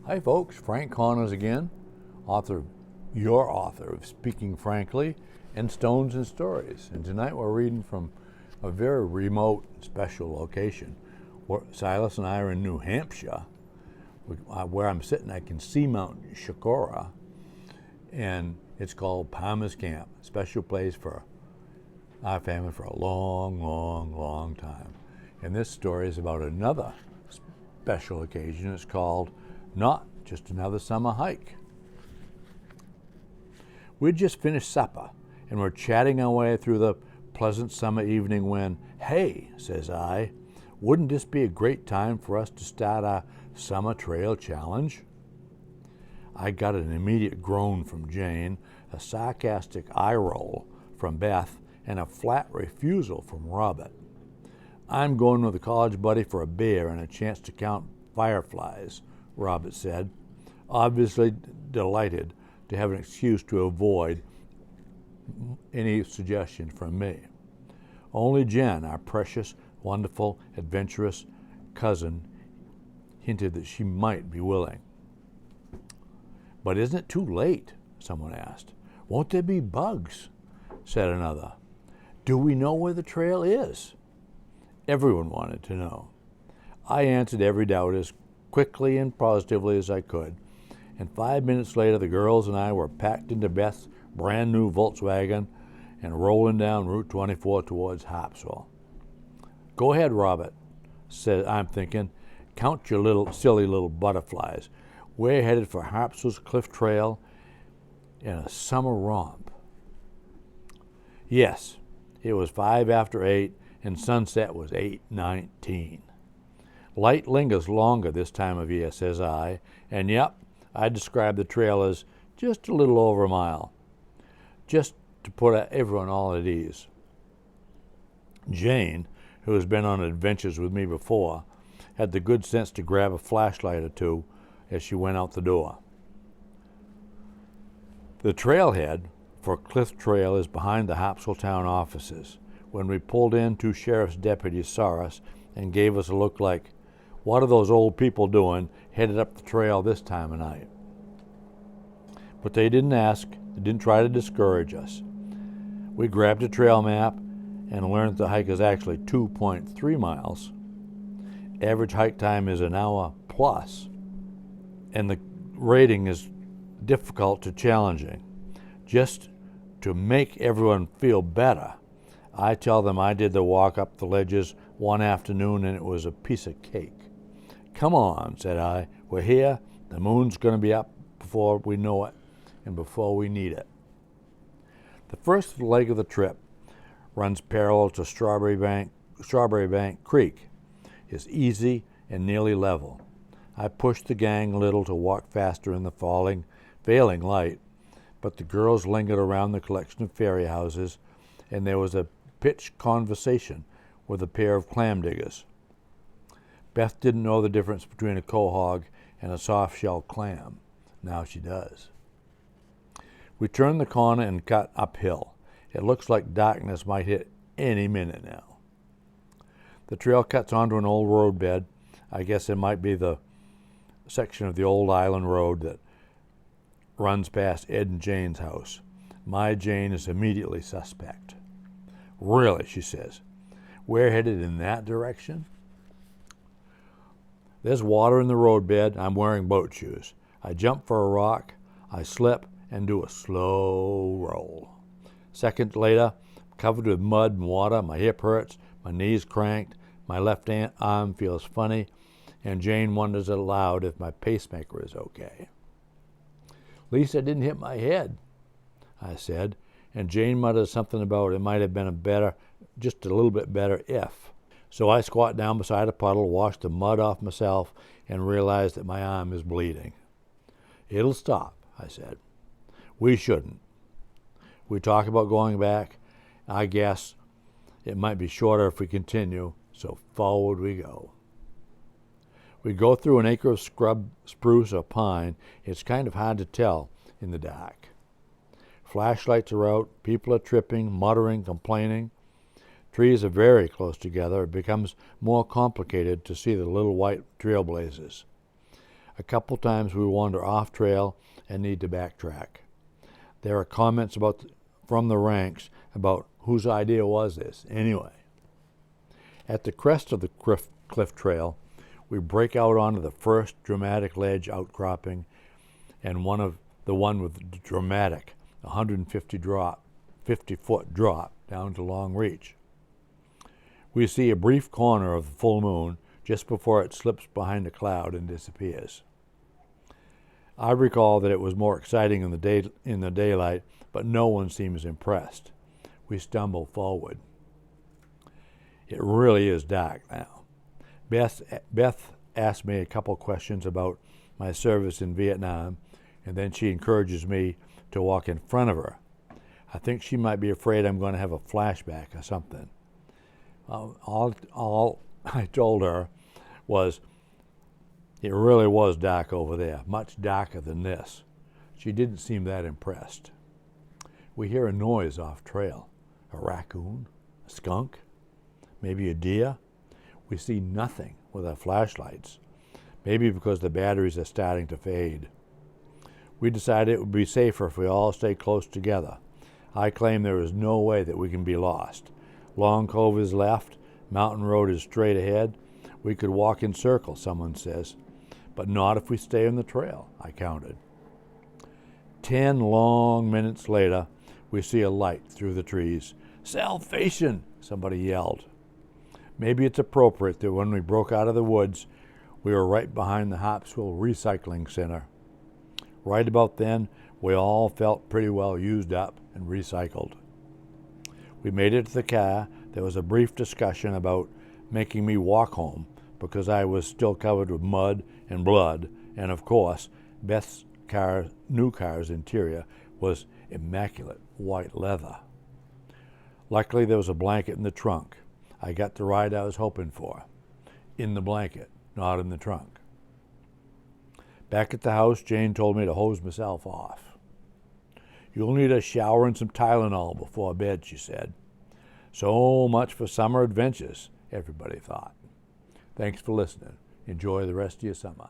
Hi folks, Frank Connors again, your author of Speaking Frankly and Stones and Stories. And tonight we're reading from a very remote and special location. Silas and I are in New Hampshire. Where I'm sitting, I can see Mount Shakora, and it's called Palmer's Camp, a special place for our family for a long, long, long time. And this story is about another special occasion. It's called Not Just Another Summer Hike. We'd just finished supper, and we're chatting our way through the pleasant summer evening when, "Hey," says I, "wouldn't this be a great time for us to start our summer trail challenge?" I got an immediate groan from Jane, a sarcastic eye roll from Beth, and a flat refusal from Robert. "I'm going with a college buddy for a beer and a chance to count fireflies," Robert said, obviously delighted to have an excuse to avoid any suggestion from me. Only Jen, our precious, wonderful, adventurous cousin, hinted that she might be willing. "But isn't it too late?" someone asked. "Won't there be bugs?" said another. "Do we know where the trail is?" Everyone wanted to know. I answered every doubt as quickly and positively as I could, and 5 minutes later the girls and I were packed into Beth's brand new Volkswagen and rolling down Route 24 towards Harpswell. "Go ahead, Robert," said I'm thinking. "Count your silly little butterflies. We're headed for Harpswell's Cliff Trail in a summer romp." Yes, it was 5 after 8, and sunset was 8:19. Light lingers longer this time of year, says I, and yep, I describe the trail as just a little over a mile, just to put everyone all at ease. Jane, who has been on adventures with me before, had the good sense to grab a flashlight or two as she went out the door. The trailhead for Cliff Trail is behind the Harpswell town offices. When we pulled in, 2 sheriff's deputies saw us and gave us a look like, "What are those old people doing headed up the trail this time of night?" But they didn't ask, they didn't try to discourage us. We grabbed a trail map and learned the hike is actually 2.3 miles. Average hike time is an hour plus, and the rating is difficult to challenging. Just to make everyone feel better, I tell them I did the walk up the ledges one afternoon and it was a piece of cake. "Come on," said I, "we're here. The moon's going to be up before we know it and before we need it." The first leg of the trip runs parallel to Strawberry Bank Creek. It's easy and nearly level. I pushed the gang a little to walk faster in the failing light, but the girls lingered around the collection of ferry houses, and there was a pitched conversation with a pair of clam diggers. Beth didn't know the difference between a quahog and a soft-shell clam. Now she does. We turned the corner and cut uphill. It looks like darkness might hit any minute now. The trail cuts onto an old roadbed. I guess it might be the section of the old island road that runs past Ed and Jane's house. My Jane is immediately suspect. "Really," she says, "we're headed in that direction?" There's water in the roadbed. I'm wearing boat shoes. I jump for a rock. I slip and do a slow roll. Seconds later, covered with mud and water, my hip hurts, my knees cranked, my left arm feels funny, and Jane wonders aloud if my pacemaker is okay. "At least I didn't hit my head," I said, and Jane mutters something about it might have been just a little bit better if. So I squat down beside a puddle, wash the mud off myself, and realize that my arm is bleeding. "It'll stop," I said. "We shouldn't. We talk about going back. I guess it might be shorter if we continue, so forward we go." We go through an acre of scrub spruce or pine. It's kind of hard to tell in the dark. Flashlights are out, people are tripping, muttering, complaining. Trees are very close together. It becomes more complicated to see the little white trailblazers. A couple times we wander off trail and need to backtrack. There are comments from the ranks about whose idea was this anyway. At the crest of the cliff trail, we break out onto the first dramatic ledge outcropping and the one with the dramatic 50-foot drop down to Long Reach. We see a brief corner of the full moon just before it slips behind a cloud and disappears. I recall that it was more exciting in the daylight, but no one seems impressed. We stumble forward. It really is dark now. Beth asked me a couple questions about my service in Vietnam, and then she encourages me to walk in front of her. I think she might be afraid I'm going to have a flashback or something. All I told her was it really was dark over there, much darker than this. She didn't seem that impressed. We hear a noise off trail. A raccoon? A skunk? Maybe a deer? We see nothing with our flashlights, maybe because the batteries are starting to fade. We decided it would be safer if we all stay close together. I claim there is no way that we can be lost. Long Cove is left, Mountain Road is straight ahead. We could walk in circles, someone says, but not if we stay on the trail, I counted. 10 long minutes later, we see a light through the trees. Salvation, somebody yelled. Maybe it's appropriate that when we broke out of the woods, we were right behind the Harpswell Recycling Center. Right about then, we all felt pretty well used up and recycled. We made it to the car. There was a brief discussion about making me walk home because I was still covered with mud and blood, and of course, Beth's new car's interior was immaculate white leather. Luckily, there was a blanket in the trunk. I got the ride I was hoping for. In the blanket, not in the trunk. Back at the house, Jane told me to hose myself off. You'll need a shower and some Tylenol before bed, she said. So much for summer adventures, everybody thought. Thanks for listening. Enjoy the rest of your summer.